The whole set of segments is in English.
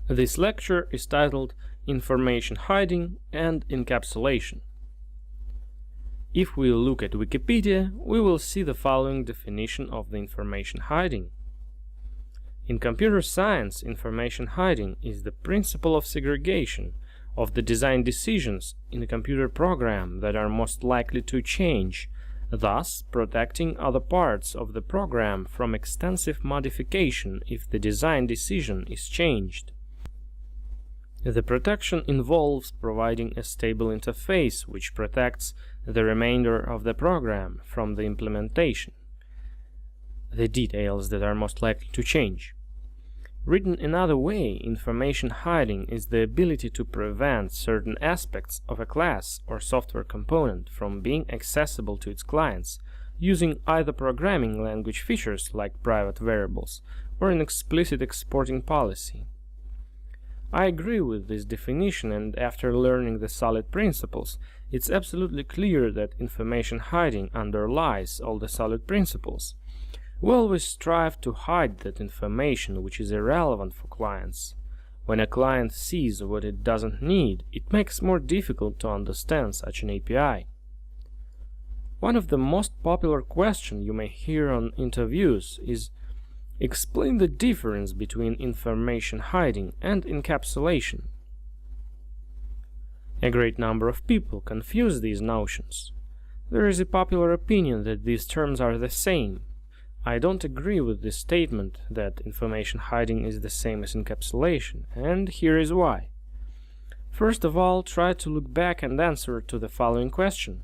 This lecture is titled Information Hiding and Encapsulation. If we look at Wikipedia, we will see the following definition of the information hiding. In computer science, information hiding is the principle of segregation of the design decisions in a computer program that are most likely to change, thus protecting other parts of the program from extensive modification if the design decision is changed. The protection involves providing a stable interface which protects the remainder of the program from the implementation, the details that are most likely to change. Written another way, information hiding is the ability to prevent certain aspects of a class or software component from being accessible to its clients using either programming language features like private variables or an explicit exporting policy. I agree with this definition, and after learning the s.o.l.i.d principles, it's absolutely clear that information hiding underlies all the s.o.l.i.d principles. We always strive to hide that information which is irrelevant for clients. When a client sees what it doesn't need, it makes it more difficult to understand such an API. One of the most popular questions you may hear on interviews is, explain the difference between information hiding and encapsulation. A great number of people confuse these notions. There is a popular opinion that these terms are the same. I don't agree with this statement that information hiding is the same as encapsulation, and here is why. First of all, try to look back and answer to the following question.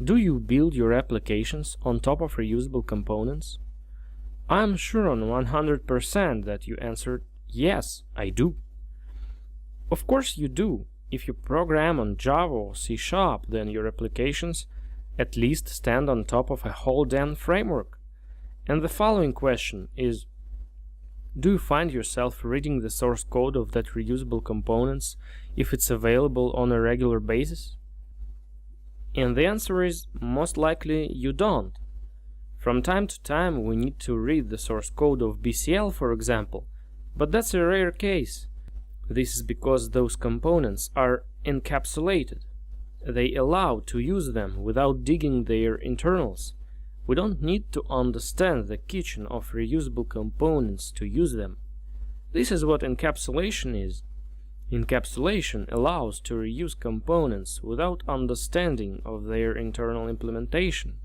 Do you build your applications on top of reusable components? I'm sure on 100% that you answered, yes, I do. Of course you do. If you program on Java or C#, then your applications at least stand on top of a whole damn framework. And the following question is, do you find yourself reading the source code of that reusable components if it's available on a regular basis? And the answer is, most likely you don't. From time to time we need to read the source code of BCL, for example, but that's a rare case. This is because those components are encapsulated. They allow to use them without digging their internals. We don't need to understand the kitchen of reusable components to use them. This is what encapsulation is. Encapsulation allows to reuse components without understanding of their internal implementation.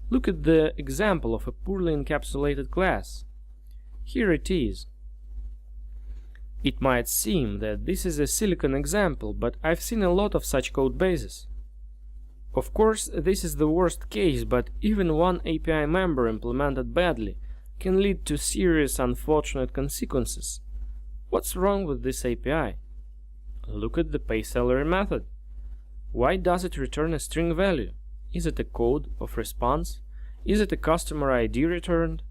Look at the example of a poorly encapsulated class. Here it is. It might seem that this is a silicon example, but I've seen a lot of such code bases. Of course, this is the worst case, but even one API member implemented badly can lead to serious unfortunate consequences. What's wrong with this API? Look at the paySalary method. Why does it return a string value? Is it a code of response? Is it a customer ID returned?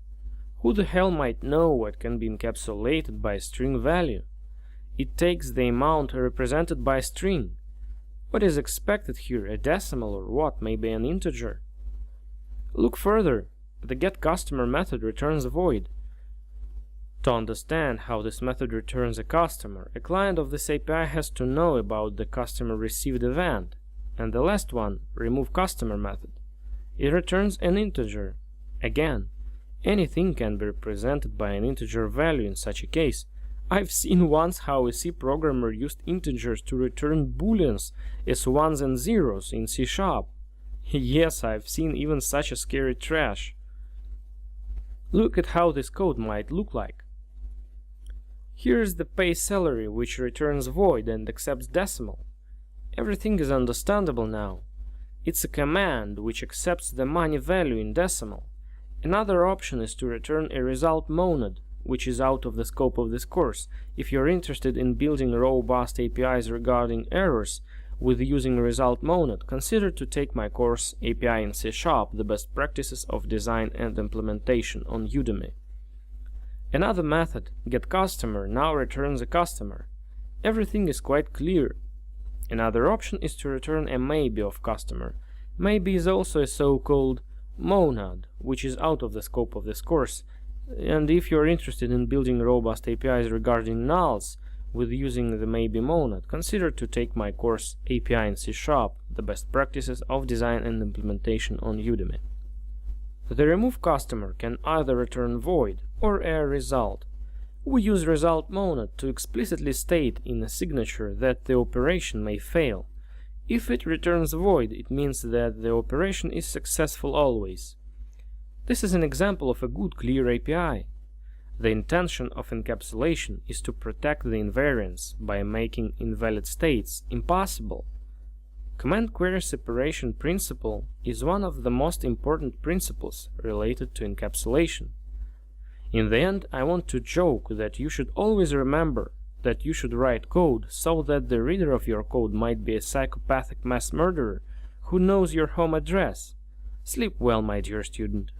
Who the hell might know what can be encapsulated by a string value? It takes the amount represented by a string. What is expected here, a decimal or what, maybe an integer? Look further. The getCustomer method returns a void. To understand how this method returns a customer, a client of this API has to know about the customer received event. And the last one, removeCustomer method. It returns an integer. Again, anything can be represented by an integer value in such a case. I've seen once how a C programmer used integers to return booleans as ones and zeros in C#. Yes, I've seen even such a scary trash. Look at how this code might look like. Here's the paySalary, which returns void and accepts decimal. Everything is understandable now. It's a command which accepts the money value in decimal. Another option is to return a result monad, which is out of the scope of this course. If you're interested in building robust APIs regarding errors with using result monad, consider to take my course API in C#, the best practices of design and implementation on Udemy. Another method, getCustomer, now returns a customer. Everything is quite clear. Another option is to return a maybe of customer. Maybe is also a so-called monad, which is out of the scope of this course, and if you're interested in building robust APIs regarding nulls, with using the maybe monad, consider to take my course API in C#, the best practices of design and implementation on Udemy. The remove customer can either return void or error result. We use result monad to explicitly state in a signature that the operation may fail. If it returns void, it means that the operation is successful always. This is an example of a good clear API. The intention of encapsulation is to protect the invariance by making invalid states impossible. Command query separation principle is one of the most important principles related to encapsulation. In the end, I want to joke that you should always remember that you should write code so that the reader of your code might be a psychopathic mass murderer who knows your home address. Sleep well, my dear student.